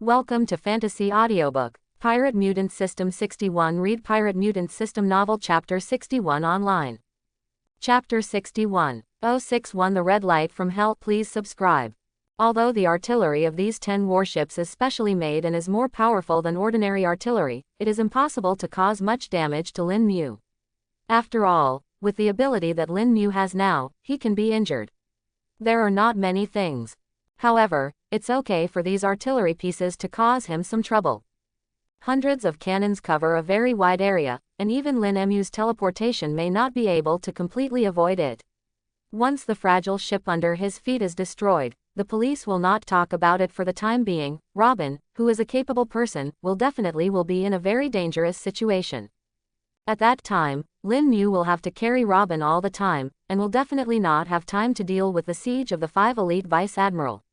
Welcome to Fantasy Audiobook. Pirate Mutant System 61. Read Pirate Mutant System Novel Chapter 61 online. Chapter 61. 061 The Red Light from Hell. Please subscribe. Although the artillery of these 10 warships is specially made and is more powerful than ordinary artillery, it is impossible to cause much damage to Lin Mu. After all, with the ability that Lin Mu has now, he can be injured. There are not many things. However, it's okay for these artillery pieces to cause him some trouble. Hundreds of cannons cover a very wide area, and even Lin Mu's teleportation may not be able to completely avoid it. Once the fragile ship under his feet is destroyed, the police will not talk about it for the time being. Robin, who is a capable person, will be in a very dangerous situation. At that time, Lin Mu will have to carry Robin all the time, and will definitely not have time to deal with the siege of the 5 elite Vice Admiral.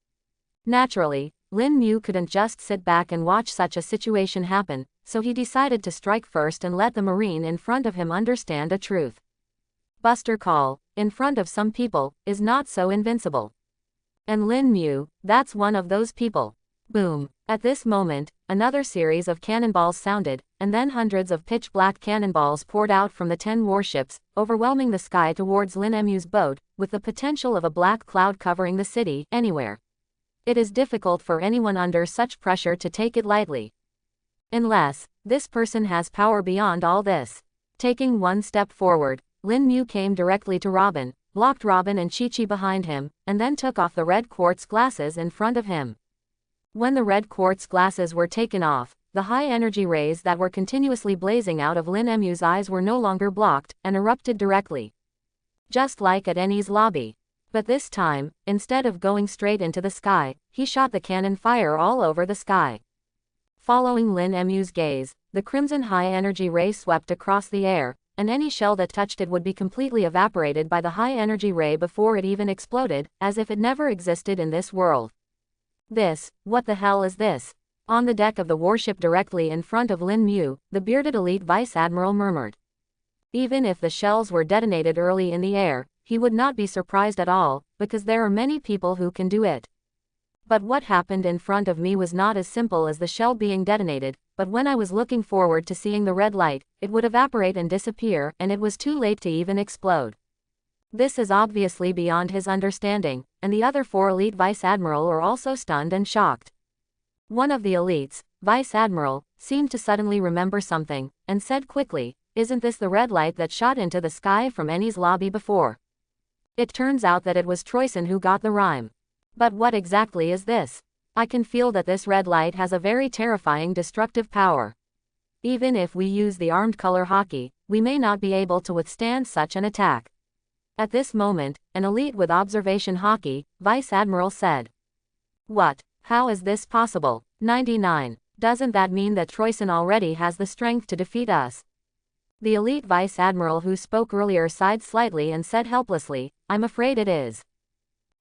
Naturally, Lin Mu couldn't just sit back and watch such a situation happen, so he decided to strike first and let the Marine in front of him understand a truth. Buster Call, in front of some people, is not so invincible. And Lin Mu, that's one of those people. Boom. At this moment, another series of cannonballs sounded, and then hundreds of pitch-black cannonballs poured out from the 10 warships, overwhelming the sky towards Lin Mu's boat, with the potential of a black cloud covering the city anywhere. It is difficult for anyone under such pressure to take it lightly. Unless this person has power beyond all this. Taking one step forward, Lin Mu came directly to Robin, blocked Robin and Chi-Chi behind him, and then took off the red quartz glasses in front of him. When the red quartz glasses were taken off, the high-energy rays that were continuously blazing out of Lin Mu's eyes were no longer blocked, and erupted directly. Just like at Eni's lobby. But this time, instead of going straight into the sky, he shot the cannon fire all over the sky. Following Lin Mu's gaze, the crimson high-energy ray swept across the air, and any shell that touched it would be completely evaporated by the high-energy ray before it even exploded, as if it never existed in this world. What the hell is this? On the deck of the warship directly in front of Lin Mu, the bearded elite Vice Admiral murmured. Even if the shells were detonated early in the air, he would not be surprised at all, because there are many people who can do it. But what happened in front of me was not as simple as the shell being detonated, but when I was looking forward to seeing the red light, it would evaporate and disappear, and it was too late to even explode. This is obviously beyond his understanding, and the other 4 elite Vice Admiral are also stunned and shocked. One of the elites, Vice Admiral, seemed to suddenly remember something, and said quickly, "Isn't this the red light that shot into the sky from Eni's lobby before?" It turns out that it was Troyson who got the rhyme. But what exactly is this? I can feel that this red light has a very terrifying destructive power. Even if we use the armed color hockey, we may not be able to withstand such an attack. At this moment, an elite with observation hockey, Vice Admiral said. What? How is this possible? 99. Doesn't that mean that Troyson already has the strength to defeat us? The elite Vice Admiral who spoke earlier sighed slightly and said helplessly, "I'm afraid it is.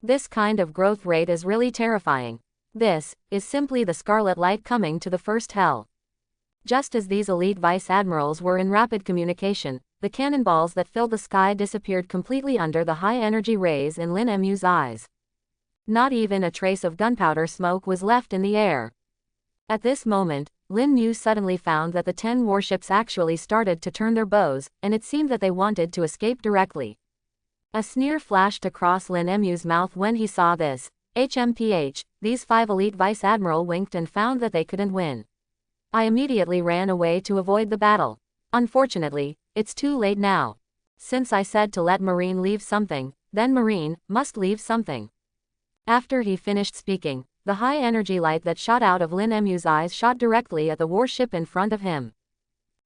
This kind of growth rate is really terrifying. This is simply the scarlet light coming to the first hell." Just as these elite Vice Admirals were in rapid communication, the cannonballs that filled the sky disappeared completely under the high-energy rays in Lin Mu's eyes. Not even a trace of gunpowder smoke was left in the air. At this moment, Lin Mu suddenly found that the 10 warships actually started to turn their bows, and it seemed that they wanted to escape directly. A sneer flashed across Lin Mu's mouth when he saw this. HMPH, these 5 elite Vice Admiral winked and found that they couldn't win. I immediately ran away to avoid the battle. Unfortunately, it's too late now. Since I said to let Marine leave something, then Marine must leave something. After he finished speaking, the high-energy light that shot out of Lin Mu's eyes shot directly at the warship in front of him.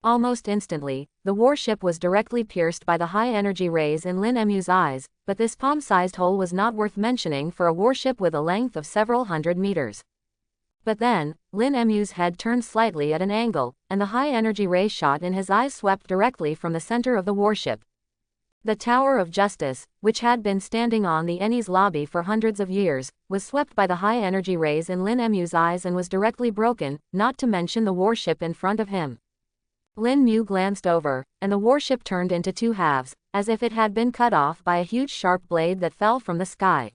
Almost instantly, the warship was directly pierced by the high-energy rays in Lin Mu's eyes, but this palm-sized hole was not worth mentioning for a warship with a length of several hundred meters. But then, Lin Mu's head turned slightly at an angle, and the high-energy ray shot in his eyes swept directly from the center of the warship. The Tower of Justice, which had been standing on the Eni's lobby for hundreds of years, was swept by the high-energy rays in Lin Mu's eyes and was directly broken, not to mention the warship in front of him. Lin Mu glanced over, and the warship turned into 2 halves, as if it had been cut off by a huge sharp blade that fell from the sky.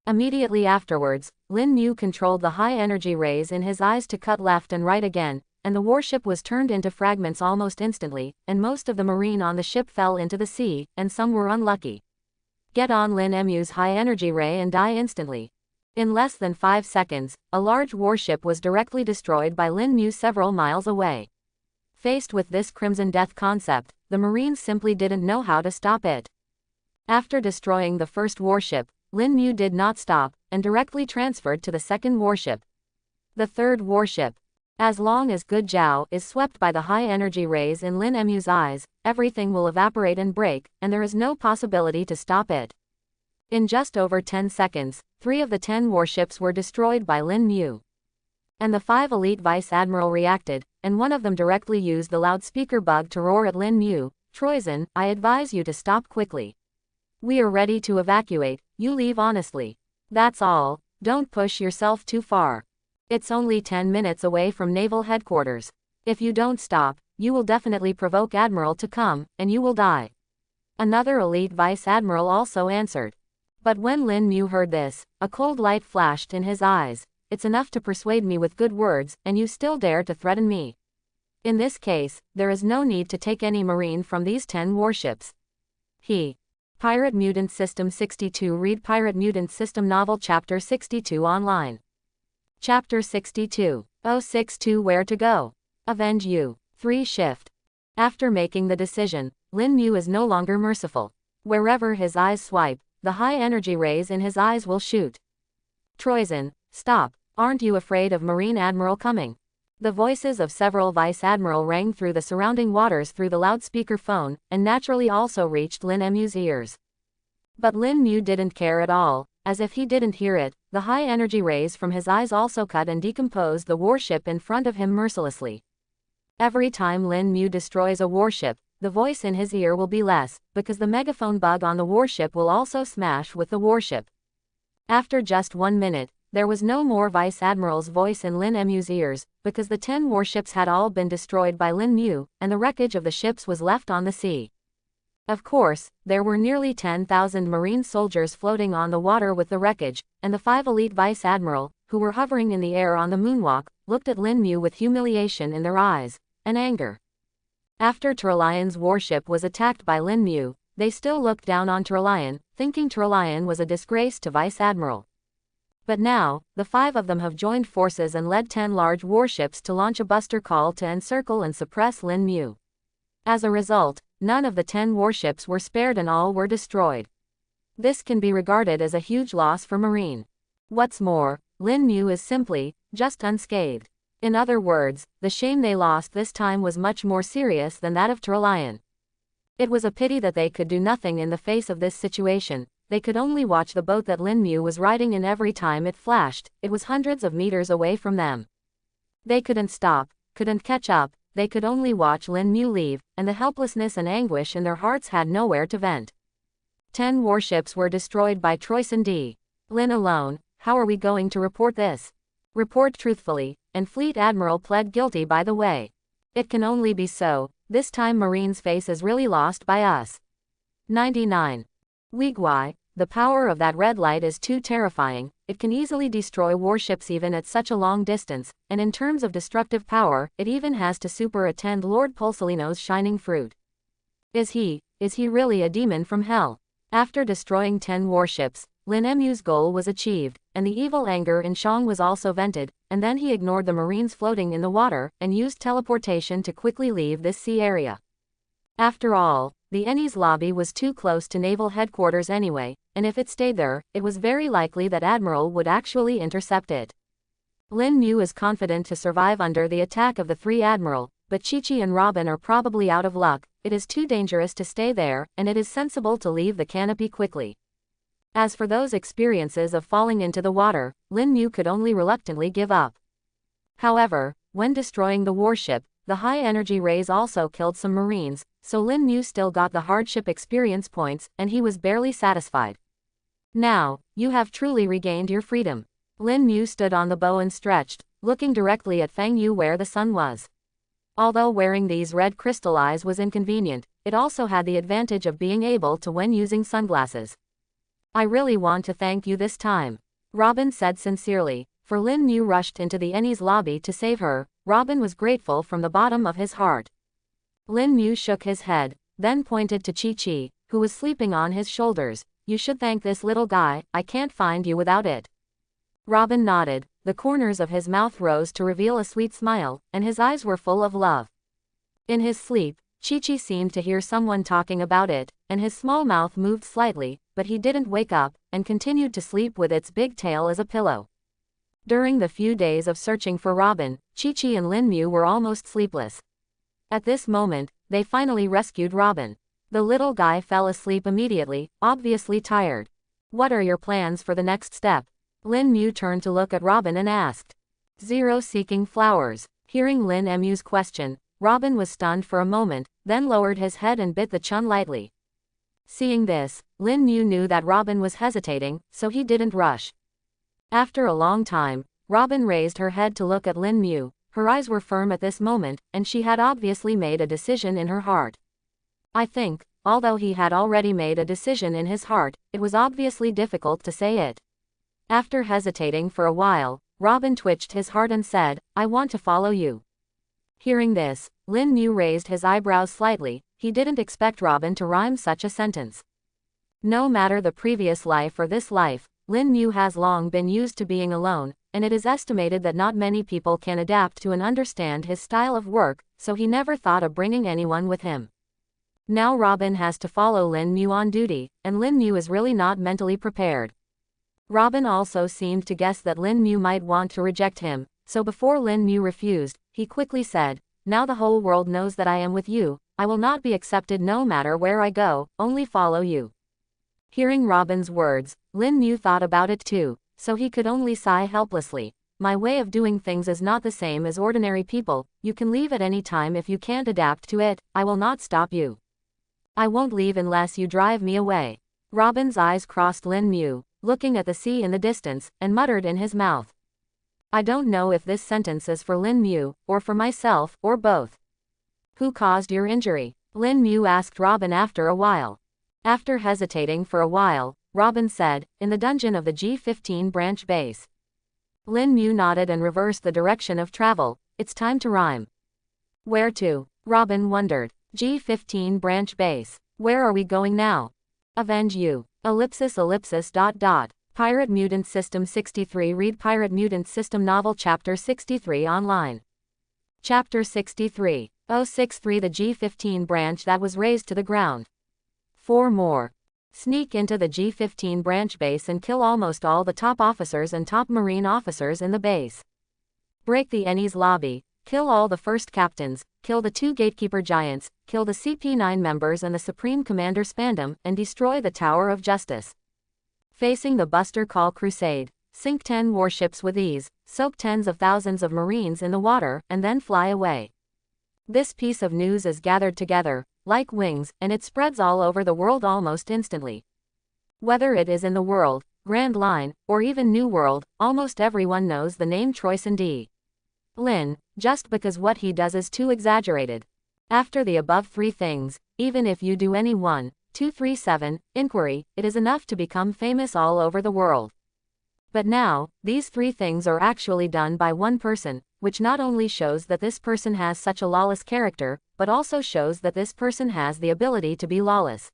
Immediately afterwards, Lin Mu controlled the high-energy rays in his eyes to cut left and right again, and the warship was turned into fragments almost instantly, and most of the marine on the ship fell into the sea, and some were unlucky. Get on Lin Mu's high-energy ray and die instantly. In less than 5 seconds, a large warship was directly destroyed by Lin Mu several miles away. Faced with this Crimson Death concept, the Marines simply didn't know how to stop it. After destroying the first warship, Lin Mu did not stop, and directly transferred to the second warship. The third warship. As long as Good Jiao is swept by the high-energy rays in Lin Mu's eyes, everything will evaporate and break, and there is no possibility to stop it. In just over 10 seconds, 3 of the 10 warships were destroyed by Lin Mu. And the 5 elite vice admiral reacted, and one of them directly used the loudspeaker bug to roar at Lin Mu, "Troisen, I advise you to stop quickly. We are ready to evacuate, you leave honestly. That's all, don't push yourself too far. It's only 10 minutes away from naval headquarters. If you don't stop, you will definitely provoke Admiral to come, and you will die." Another elite vice admiral also answered. But when Lin Mu heard this, a cold light flashed in his eyes. "It's enough to persuade me with good words, and you still dare to threaten me. In this case, there is no need to take any marine from these 10 warships." Pirate Mutant System 62. Read Pirate Mutant System Novel Chapter 62 online. Chapter 62. 062 Where to Go? Avenge You. 3 Shift. After making the decision, Lin Mu is no longer merciful. Wherever his eyes swipe, the high-energy rays in his eyes will shoot. "Troisen, stop, aren't you afraid of Marine Admiral coming?" The voices of several Vice Admiral rang through the surrounding waters through the loudspeaker phone, and naturally also reached Lin Mu's ears. But Lin Mu didn't care at all. As if he didn't hear it, the high-energy rays from his eyes also cut and decomposed the warship in front of him mercilessly. Every time Lin Mu destroys a warship, the voice in his ear will be less, because the megaphone bug on the warship will also smash with the warship. After just 1 minute, there was no more Vice Admiral's voice in Lin Mu's ears, because the 10 warships had all been destroyed by Lin Mu, and the wreckage of the ships was left on the sea. Of course, there were nearly 10,000 Marine soldiers floating on the water with the wreckage, and the 5 elite Vice Admiral, who were hovering in the air on the moonwalk, looked at Lin Mu with humiliation in their eyes, and anger. After Turlian's warship was attacked by Lin Mu, they still looked down on Turlian, thinking Turlian was a disgrace to Vice Admiral. But now, the 5 of them have joined forces and led 10 large warships to launch a buster call to encircle and suppress Lin Mu. As a result, none of the 10 warships were spared and all were destroyed. This can be regarded as a huge loss for Marine. What's more, Lin Mu is simply, just unscathed. In other words, the shame they lost this time was much more serious than that of Turlian. It was a pity that they could do nothing in the face of this situation. They could only watch the boat that Lin Mu was riding in every time it flashed. It was hundreds of meters away from them. They couldn't stop, couldn't catch up, they could only watch Lin Mu leave, and the helplessness and anguish in their hearts had nowhere to vent. 10 warships were destroyed by Troisen D. Lin alone. How are we going to report this? Report truthfully, and Fleet Admiral pled guilty by the way. It can only be so. This time Marine's face is really lost by us. 99. Wigwai. The power of that red light is too terrifying. It can easily destroy warships even at such a long distance, and in terms of destructive power, it even has to superattend Lord Pulsolino's shining fruit. Is he really a demon from hell? After destroying 10 warships, Lin Mu's goal was achieved, and the evil anger in Shang was also vented, and then he ignored the Marines floating in the water, and used teleportation to quickly leave this sea area. After all, the Ennie's lobby was too close to naval headquarters anyway, and if it stayed there, it was very likely that Admiral would actually intercept it. Lin Mu is confident to survive under the attack of the 3 Admiral, but Chi-Chi and Robin are probably out of luck. It is too dangerous to stay there, and it is sensible to leave the canopy quickly. As for those experiences of falling into the water, Lin Mu could only reluctantly give up. However, when destroying the warship, the high-energy rays also killed some Marines, so Lin Mu still got the hardship experience points, and he was barely satisfied. Now, you have truly regained your freedom. Lin Mu stood on the bow and stretched, looking directly at Fang Yu where the sun was. Although wearing these red crystal eyes was inconvenient, it also had the advantage of being able to when using sunglasses. I really want to thank you this time, Robin said sincerely, for Lin Mu rushed into the Ennie's lobby to save her. Robin was grateful from the bottom of his heart. Lin Mu shook his head, then pointed to Chi-Chi, who was sleeping on his shoulders. You should thank this little guy, I can't find you without it. Robin nodded, the corners of his mouth rose to reveal a sweet smile, and his eyes were full of love. In his sleep, Chi-Chi seemed to hear someone talking about it, and his small mouth moved slightly, but he didn't wake up, and continued to sleep with its big tail as a pillow. During the few days of searching for Robin, Chi-Chi and Lin Mu were almost sleepless. At this moment, they finally rescued Robin. The little guy fell asleep immediately, obviously tired. What are your plans for the next step? Lin Mu turned to look at Robin and asked. Zero seeking flowers. Hearing Lin Mu's question, Robin was stunned for a moment, then lowered his head and bit the chun lightly. Seeing this, Lin Mu knew that Robin was hesitating, so he didn't rush. After a long time, Robin raised her head to look at Lin Mu. Her eyes were firm at this moment, and she had obviously made a decision in her heart. I think, although he had already made a decision in his heart, it was obviously difficult to say it. After hesitating for a while, Robin twitched his heart and said, I want to follow you. Hearing this, Lin Mu raised his eyebrows slightly. He didn't expect Robin to rhyme such a sentence. No matter the previous life or this life, Lin Mu has long been used to being alone, and it is estimated that not many people can adapt to and understand his style of work, so he never thought of bringing anyone with him. Now Robin has to follow Lin Mu on duty, and Lin Mu is really not mentally prepared. Robin also seemed to guess that Lin Mu might want to reject him, so before Lin Mu refused, he quickly said, Now the whole world knows that I am with you, I will not be accepted no matter where I go, only follow you. Hearing Robin's words, Lin Mu thought about it too, so he could only sigh helplessly. My way of doing things is not the same as ordinary people. You can leave at any time if you can't adapt to it, I will not stop you. I won't leave unless you drive me away. Robin's eyes crossed Lin Mu, looking at the sea in the distance, and muttered in his mouth. I don't know if this sentence is for Lin Mu, or for myself, or both. Who caused your injury? Lin Mu asked Robin after a while. After hesitating for a while, Robin said, in the dungeon of the G15 branch base. Lin Mu nodded and reversed the direction of travel. It's time to rhyme. Where to? Robin wondered. G15 branch base. Where are we going now? Avenge you. Ellipsis. Pirate Mutant System 63. Read Pirate Mutant System novel chapter 63 online. Chapter 63. 063. The G15 branch that was razed to the ground. 4 more. Sneak into the G15 branch base and kill almost all the top officers and top marine officers in the base. Break the Ennie's lobby, kill all the first captains, kill the 2 gatekeeper giants, kill the CP9 members and the Supreme Commander Spandam, and destroy the Tower of Justice. Facing the Buster Call Crusade, sink 10 warships with ease, soak tens of thousands of marines in the water, and then fly away. This piece of news is gathered together, like wings, and it spreads all over the world almost instantly. Whether it is in the world, Grand Line, or even New World, almost everyone knows the name Troyson D. Lin, just because what he does is too exaggerated. After the above 3 things, even if you do any 1, 2, 3, 7 inquiry, it is enough to become famous all over the world. But now, these 3 things are actually done by one person, which not only shows that this person has such a lawless character, but also shows that this person has the ability to be lawless.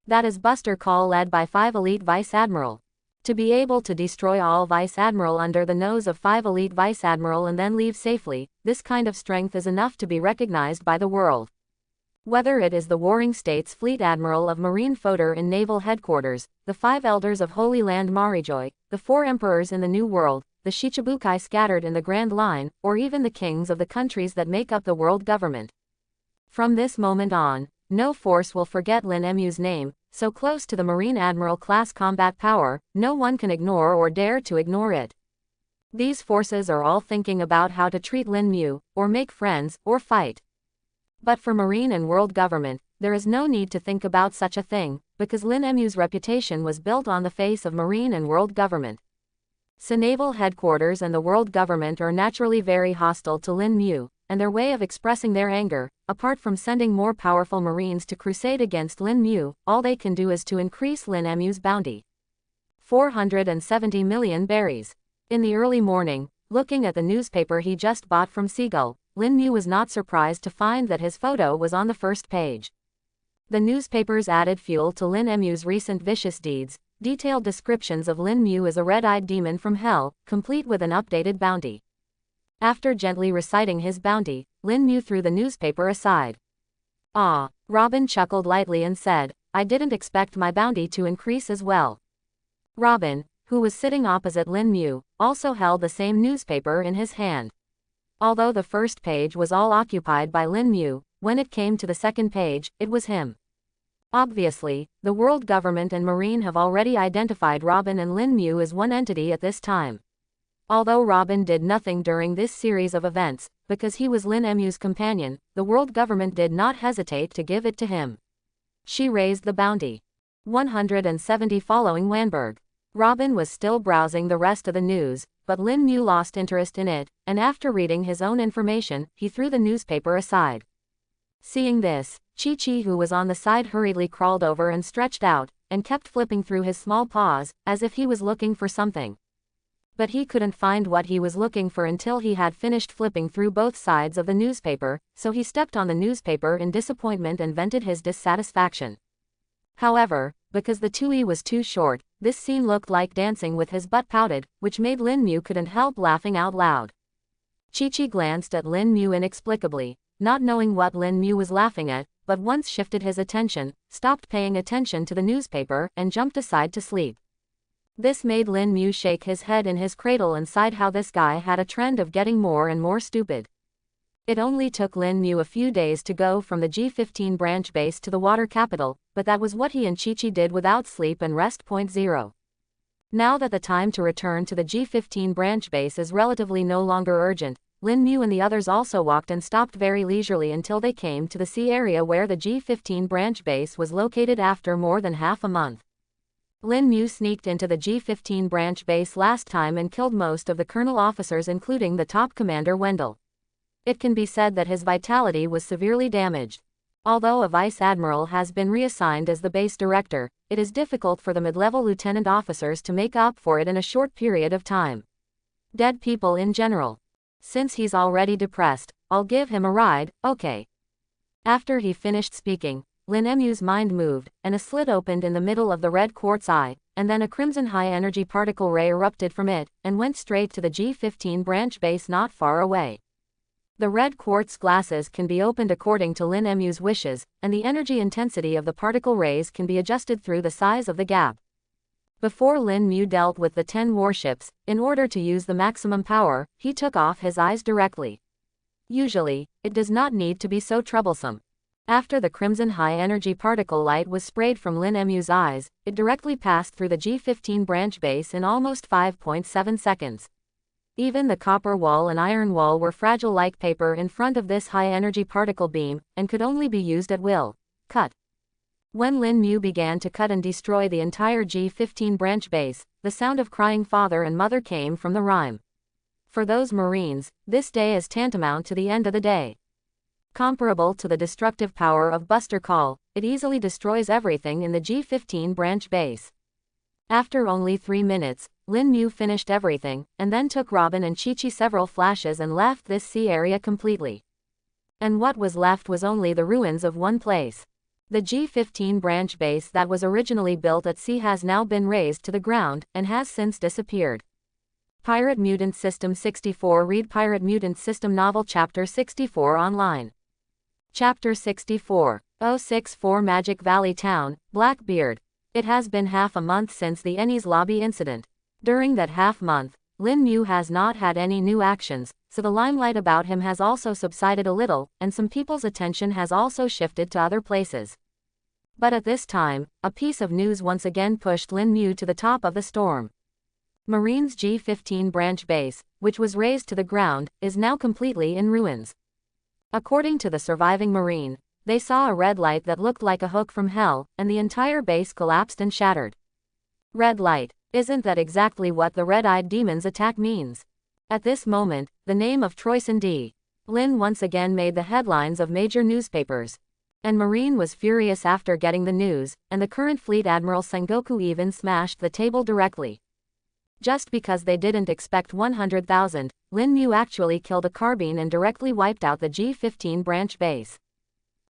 That is Buster Call led by 5 elite Vice Admiral. To be able to destroy all Vice Admiral under the nose of 5 elite Vice Admiral and then leave safely, this kind of strength is enough to be recognized by the world. Whether it is the Warring States Fleet Admiral of Marine Fodor in Naval Headquarters, the 5 Elders of Holy Land Marijoy, the 4 Emperors in the New World, the Shichibukai scattered in the Grand Line, or even the kings of the countries that make up the world government. From this moment on, no force will forget Lin Mu's name. So close to the Marine Admiral class combat power, no one can ignore or dare to ignore it. These forces are all thinking about how to treat Lin Mu, or make friends, or fight. But for Marine and world government, there is no need to think about such a thing, because Lin Mu's reputation was built on the face of Marine and world government. So naval headquarters and the world government are naturally very hostile to Lin Mu, and their way of expressing their anger, apart from sending more powerful Marines to crusade against Lin Mu, all they can do is to increase Lin Mu's bounty. 470 million berries. In the early morning, looking at the newspaper he just bought from Seagull, Lin Mu was not surprised to find that his photo was on the first page. The newspapers added fuel to Lin Mu's recent vicious deeds, detailed descriptions of Lin Mu as a red-eyed demon from hell, complete with an updated bounty. After gently reciting his bounty, Lin Mu threw the newspaper aside. "Ah," Robin chuckled lightly and said, "I didn't expect my bounty to increase as well." Robin, who was sitting opposite Lin Mu, also held the same newspaper in his hand. Although the first page was all occupied by Lin Mu, when it came to the second page, it was him. Obviously, the world government and Marine have already identified Robin and Lin Mu as one entity at this time. Although Robin did nothing during this series of events, because he was Lin Mu's companion, the world government did not hesitate to give it to him. She raised the bounty. 170 following Wanberg. Robin was still browsing the rest of the news, but Lin Mu lost interest in it, and after reading his own information, he threw the newspaper aside. Seeing this, Chi-Chi, who was on the side, hurriedly crawled over and stretched out, and kept flipping through his small paws, as if he was looking for something. But he couldn't find what he was looking for until he had finished flipping through both sides of the newspaper, so he stepped on the newspaper in disappointment and vented his dissatisfaction. However, because the tui was too short, this scene looked like dancing with his butt pouted, which made Lin Mu couldn't help laughing out loud. Chi-Chi glanced at Lin Mu inexplicably, not knowing what Lin Mu was laughing at, but once shifted his attention, stopped paying attention to the newspaper, and jumped aside to sleep. This made Lin Mu shake his head in his cradle and sighed how this guy had a trend of getting more and more stupid. It only took Lin Mu a few days to go from the G15 branch base to the water capital, but that was what he and Chi-Chi did without sleep and rest. 0. Now that the time to return to the G15 branch base is relatively no longer urgent, Lin Mu and the others also walked and stopped very leisurely until they came to the sea area where the G15 branch base was located after more than half a month. Lin Mu sneaked into the G15 branch base last time and killed most of the colonel officers, including the top commander Wendell. It can be said that his vitality was severely damaged. Although a vice admiral has been reassigned as the base director, it is difficult for the mid-level lieutenant officers to make up for it in a short period of time. Dead people in general. Since he's already depressed, I'll give him a ride, okay. After he finished speaking, Lin Mu's mind moved, and a slit opened in the middle of the red quartz eye, and then a crimson high-energy particle ray erupted from it, and went straight to the G15 branch base not far away. The red quartz glasses can be opened according to Lin Mu's wishes, and the energy intensity of the particle rays can be adjusted through the size of the gap. Before Lin Mu dealt with the 10 warships, in order to use the maximum power, he took off his eyes directly. Usually, it does not need to be so troublesome. After the crimson high-energy particle light was sprayed from Lin Mu's eyes, it directly passed through the G15 branch base in almost 5.7 seconds. Even the copper wall and iron wall were fragile like paper in front of this high-energy particle beam, and could only be used at will. Cut. When Lin Mu began to cut and destroy the entire G15 branch base, the sound of crying father and mother came from the rhyme. For those Marines, this day is tantamount to the end of the day. Comparable to the destructive power of Buster Call, it easily destroys everything in the G15 branch base. After only 3 minutes, Lin Mu finished everything, and then took Robin and Chi-Chi several flashes and left this sea area completely. And what was left was only the ruins of one place. The G15 branch base that was originally built at sea has now been razed to the ground, and has since disappeared. Pirate Mutant System 64. Read Pirate Mutant System Novel Chapter 64 online. Chapter 64. 064 Magic Valley Town, Blackbeard. It has been half a month since the Ennie's Lobby incident. During that half month, Lin Mu has not had any new actions, so the limelight about him has also subsided a little, and some people's attention has also shifted to other places. But at this time, a piece of news once again pushed Lin Mu to the top of the storm. Marine's G15 branch base, which was razed to the ground, is now completely in ruins. According to the surviving Marine, they saw a red light that looked like a hook from hell, and the entire base collapsed and shattered. Red light. Isn't that exactly what the red-eyed demon's attack means? At this moment, the name of Troyson D. Lin once again made the headlines of major newspapers. And Marine was furious after getting the news, and the current Fleet Admiral Sengoku even smashed the table directly. Just because they didn't expect 100,000, Lin Mu actually killed a carbine and directly wiped out the G-15 branch base.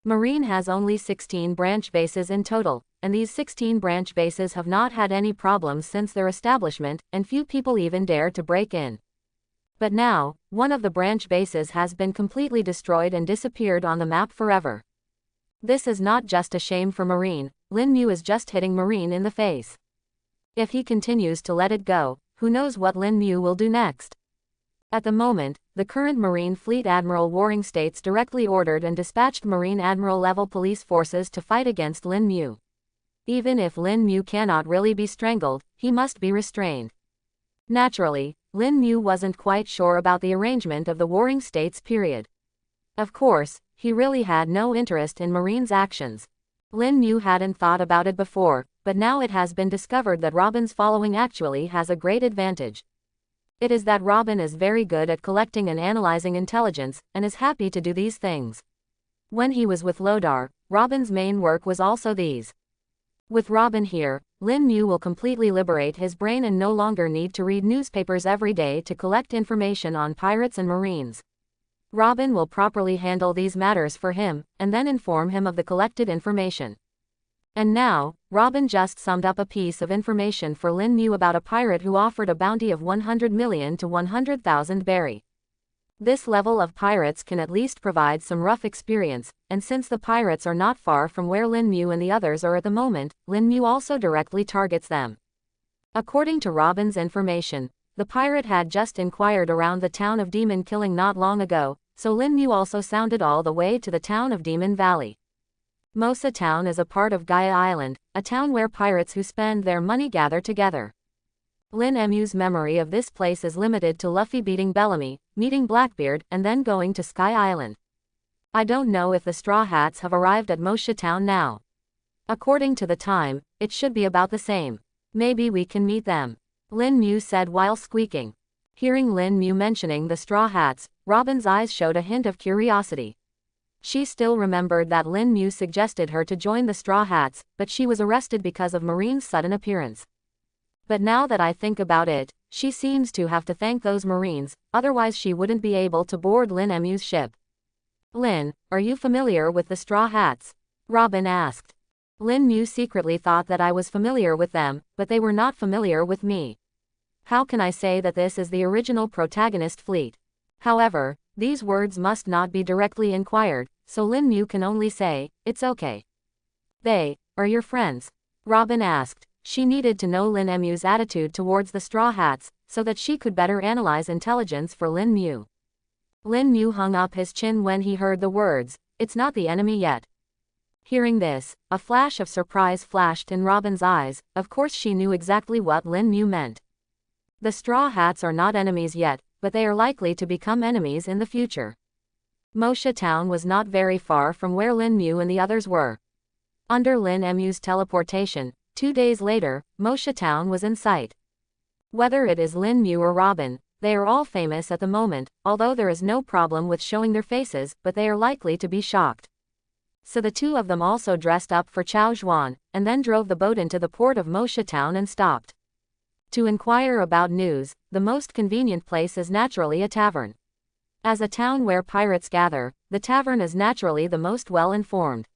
Marine has only 16 branch bases in total, and these 16 branch bases have not had any problems since their establishment, and few people even dare to break in. But now, one of the branch bases has been completely destroyed and disappeared on the map forever. This is not just a shame for Marine, Lin Mu is just hitting Marine in the face. If he continues to let it go, who knows what Lin Mu will do next. At the moment, the current Marine Fleet Admiral Warring States directly ordered and dispatched Marine Admiral-level police forces to fight against Lin Mu. Even if Lin Mu cannot really be strangled, he must be restrained. Naturally, Lin Mu wasn't quite sure about the arrangement of the Warring States period. Of course, he really had no interest in Marine's actions. Lin Mu hadn't thought about it before, but now it has been discovered that Robin's following actually has a great advantage. It is that Robin is very good at collecting and analyzing intelligence, and is happy to do these things. When he was with Lodar, Robin's main work was also these. With Robin here, Lin Mu will completely liberate his brain and no longer need to read newspapers every day to collect information on pirates and Marines. Robin will properly handle these matters for him, and then inform him of the collected information. And now, Robin just summed up a piece of information for Lin Mu about a pirate who offered a bounty of 100 million to 100,000 berry. This level of pirates can at least provide some rough experience, and since the pirates are not far from where Lin Mu and the others are at the moment, Lin Mu also directly targets them. According to Robin's information, the pirate had just inquired around the town of Demon Killing not long ago, so Lin Mu also sounded all the way to the town of Demon Valley. Mosa Town is a part of Gaia Island, a town where pirates who spend their money gather together. Lin Mu's memory of this place is limited to Luffy beating Bellamy, meeting Blackbeard, and then going to Sky Island. I don't know if the Straw Hats have arrived at Mosa Town now. According to the time, it should be about the same. Maybe we can meet them, Lin Mu said while squeaking. Hearing Lin Mu mentioning the Straw Hats, Robin's eyes showed a hint of curiosity. She still remembered that Lin Mu suggested her to join the Straw Hats, but she was arrested because of Marine's sudden appearance. But now that I think about it, she seems to have to thank those Marines, otherwise she wouldn't be able to board Lin Mu's ship. Lin, are you familiar with the Straw Hats? Robin asked. Lin Mu secretly thought that I was familiar with them, but they were not familiar with me. How can I say that this is the original protagonist fleet? However, these words must not be directly inquired, so Lin Mu can only say, it's okay. They are your friends? Robin asked. She needed to know Lin Mu's attitude towards the Straw Hats, so that she could better analyze intelligence for Lin Mu. Lin Mu hung up his chin when he heard the words, it's not the enemy yet. Hearing this, a flash of surprise flashed in Robin's eyes. Of course she knew exactly what Lin Mu meant. The Straw Hats are not enemies yet, but they are likely to become enemies in the future. Mosa Town was not very far from where Lin Mu and the others were. Under Lin Mu's teleportation, 2 days later, Mosa Town was in sight. Whether it is Lin Mu or Robin, they are all famous at the moment, although there is no problem with showing their faces, but they are likely to be shocked. So the two of them also dressed up for Chao Zhuan, and then drove the boat into the port of Mosa Town and stopped. To inquire about news, the most convenient place is naturally a tavern. As a town where pirates gather, the tavern is naturally the most well-informed.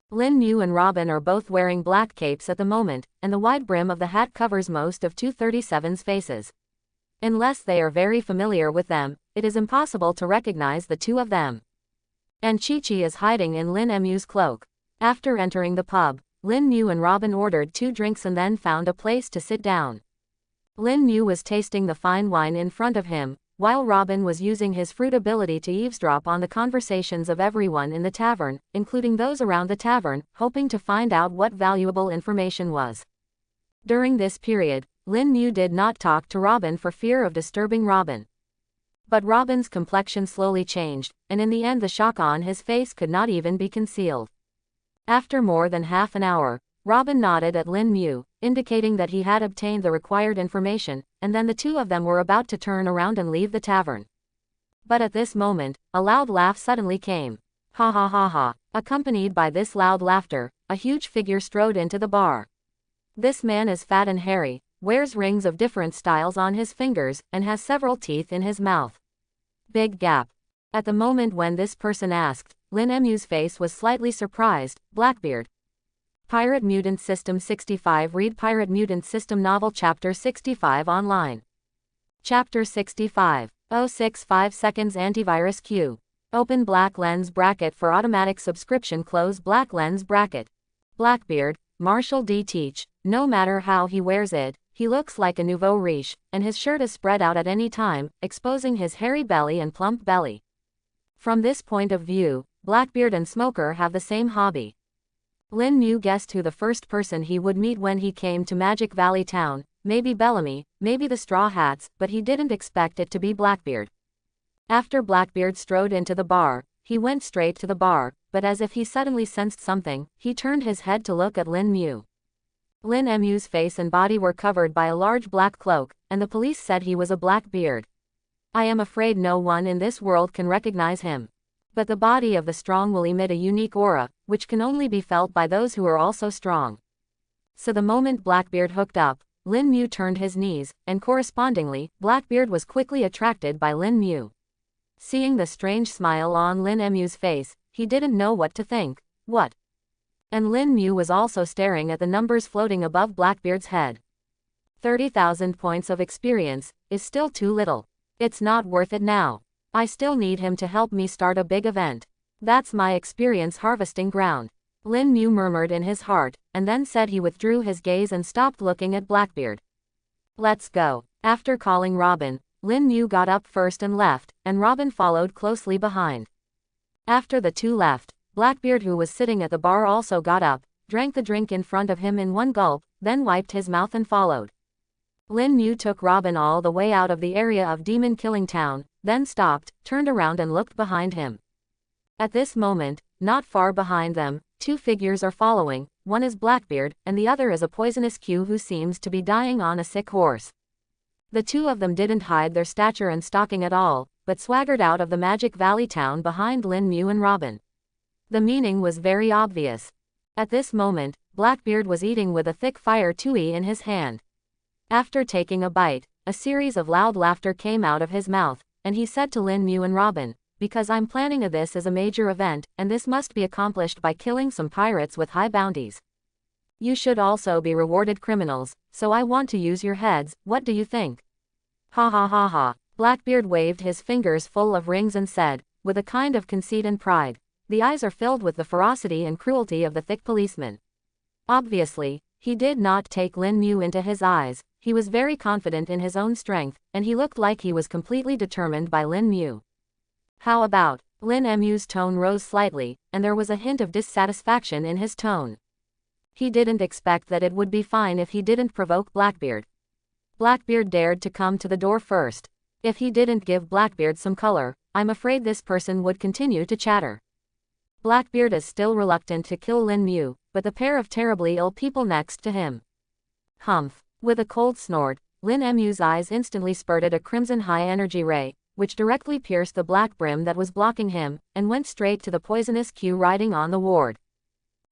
Lin Mu and Robin are both wearing black capes at the moment, and the wide brim of the hat covers most of 237's faces. Unless they are very familiar with them, it is impossible to recognize the two of them. And Chi-Chi is hiding in Lin Mu's cloak. After entering the pub, Lin Mu and Robin ordered 2 drinks and then found a place to sit down. Lin Mu was tasting the fine wine in front of him, while Robin was using his fruit ability to eavesdrop on the conversations of everyone in the tavern, including those around the tavern, hoping to find out what valuable information was. During this period, Lin Mu did not talk to Robin for fear of disturbing Robin. But Robin's complexion slowly changed, and in the end the shock on his face could not even be concealed. After more than half an hour, Robin nodded at Lin Mu, indicating that he had obtained the required information, and then the two of them were about to turn around and leave the tavern. But at this moment, a loud laugh suddenly came. Ha ha ha ha. Accompanied by this loud laughter, a huge figure strode into the bar. This man is fat and hairy, wears rings of different styles on his fingers, and has several teeth in his mouth. Big gap. At the moment when this person asked, Lin Mu's face was slightly surprised. Blackbeard. Pirate Mutant System 65. Read Pirate Mutant System Novel Chapter 65 online. Chapter 65. 065 seconds antivirus queue. Open black lens bracket for automatic subscription. Close black lens bracket. Blackbeard, Marshall D. Teach. No matter how he wears it, he looks like a nouveau riche, and his shirt is spread out at any time, exposing his hairy belly and plump belly. From this point of view, Blackbeard and Smoker have the same hobby. Lin Mu guessed who the first person he would meet when he came to Magic Valley Town, maybe Bellamy, maybe the Straw Hats, but he didn't expect it to be Blackbeard. After Blackbeard strode into the bar, he went straight to the bar, but as if he suddenly sensed something, he turned his head to look at Lin Mu. Lin Mu's face and body were covered by a large black cloak, and the police said he was a Blackbeard. I am afraid no one in this world can recognize him. But the body of the strong will emit a unique aura, which can only be felt by those who are also strong. So the moment Blackbeard hooked up, Lin Mu turned his knees, and correspondingly, Blackbeard was quickly attracted by Lin Mu. Seeing the strange smile on Lin Mu's face, he didn't know what to think. What? And Lin Mu was also staring at the numbers floating above Blackbeard's head. 30,000 points of experience is still too little. It's not worth it now. I still need him to help me start a big event. That's my experience harvesting ground. Lin Mu murmured in his heart, and then said he withdrew his gaze and stopped looking at Blackbeard. Let's go. After calling Robin, Lin Mu got up first and left, and Robin followed closely behind. After the two left, Blackbeard, who was sitting at the bar, also got up, drank the drink in front of him in one gulp, then wiped his mouth and followed. Lin Mu took Robin all the way out of the area of Demon Killing Town, then stopped, turned around and looked behind him. At this moment, not far behind them, two figures are following, one is Blackbeard, and the other is a poisonous Q who seems to be dying on a sick horse. The two of them didn't hide their stature and stalking at all, but swaggered out of the Magic Valley Town behind Lin Mu and Robin. The meaning was very obvious. At this moment, Blackbeard was eating with a thick fire tui in his hand. After taking a bite, a series of loud laughter came out of his mouth, and he said to Lin Mu and Robin, because I'm planning this as a major event, and this must be accomplished by killing some pirates with high bounties. You should also be rewarded criminals, so I want to use your heads, what do you think? Ha ha ha ha. Blackbeard waved his fingers full of rings and said, with a kind of conceit and pride, the eyes are filled with the ferocity and cruelty of the thick policeman. Obviously, he did not take Lin Mu into his eyes, he was very confident in his own strength, and he looked like he was completely determined by Lin Mu. How about? Lin Mu's tone rose slightly, and there was a hint of dissatisfaction in his tone. He didn't expect that it would be fine if he didn't provoke Blackbeard. Blackbeard dared to come to the door first. If he didn't give Blackbeard some color, I'm afraid this person would continue to chatter. Blackbeard is still reluctant to kill Lin Mu, but the pair of terribly ill people next to him. Humph. With a cold snort, Lin Mu's eyes instantly spurted a crimson high-energy ray, which directly pierced the black brim that was blocking him, and went straight to the poisonous Q riding on the ward.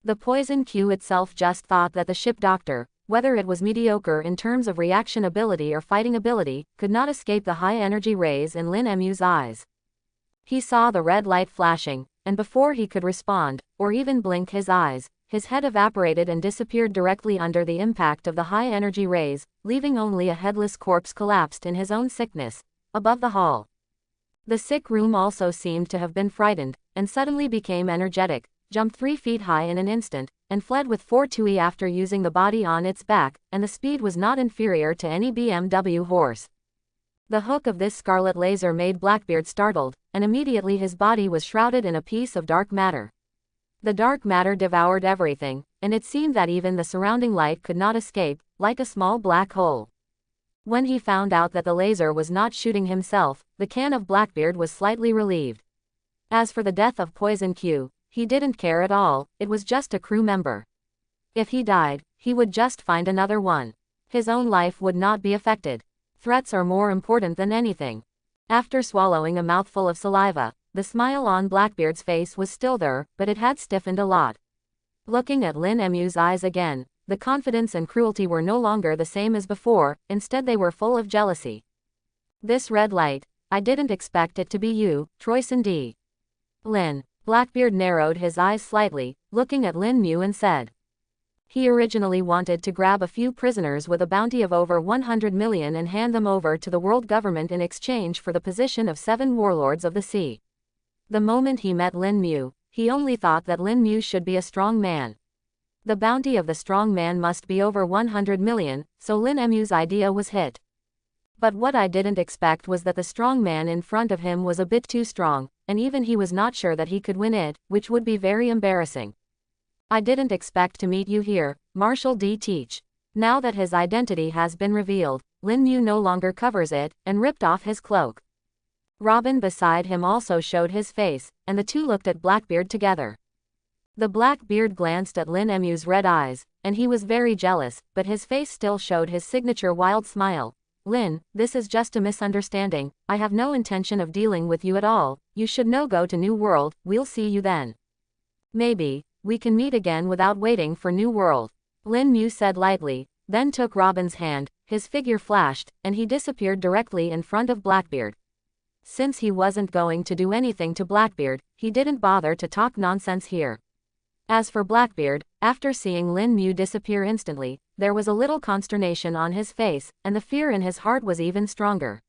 The poison Q itself just thought that the ship doctor, whether it was mediocre in terms of reaction ability or fighting ability, could not escape the high-energy rays in Lin Mu's eyes. He saw the red light flashing, and before he could respond, or even blink his eyes, his head evaporated and disappeared directly under the impact of the high-energy rays, leaving only a headless corpse collapsed in his own sickness, above the hall. The sick room also seemed to have been frightened, and suddenly became energetic, jumped 3 feet high in an instant, and fled with 4 tui after using the body on its back, and the speed was not inferior to any BMW horse. The hook of this scarlet laser made Blackbeard startled, and immediately his body was shrouded in a piece of dark matter. The dark matter devoured everything, and it seemed that even the surrounding light could not escape, like a small black hole. When he found out that the laser was not shooting himself, the can of Blackbeard was slightly relieved. As for the death of Poison Q, he didn't care at all, it was just a crew member. If he died, he would just find another one. His own life would not be affected. Threats are more important than anything. After swallowing a mouthful of saliva, the smile on Blackbeard's face was still there, but it had stiffened a lot. Looking at Lin Mu's eyes again, the confidence and cruelty were no longer the same as before, instead they were full of jealousy. This red light, I didn't expect it to be you, Troyson D. Lin. Blackbeard narrowed his eyes slightly, looking at Lin Mu and said. He originally wanted to grab a few prisoners with a bounty of over 100 million and hand them over to the world government in exchange for the position of 7 warlords of the sea. The moment he met Lin Mu, he only thought that Lin Mu should be a strong man. The bounty of the strong man must be over 100 million, so Lin Mu's idea was hit. But what I didn't expect was that the strong man in front of him was a bit too strong, and even he was not sure that he could win it, which would be very embarrassing. I didn't expect to meet you here, Marshal D. Teach. Now that his identity has been revealed, Lin Mu no longer covers it, and ripped off his cloak. Robin beside him also showed his face, and the two looked at Blackbeard together. The Blackbeard glanced at Lin Mu's red eyes, and he was very jealous, but his face still showed his signature wild smile. Lin, this is just a misunderstanding, I have no intention of dealing with you at all, you should no go to New World, we'll see you then. Maybe, we can meet again without waiting for New World. Lin Mu said lightly, then took Robin's hand, his figure flashed, and he disappeared directly in front of Blackbeard. Since he wasn't going to do anything to Blackbeard, he didn't bother to talk nonsense here. As for Blackbeard, after seeing Lin Mu disappear instantly, there was a little consternation on his face, and the fear in his heart was even stronger.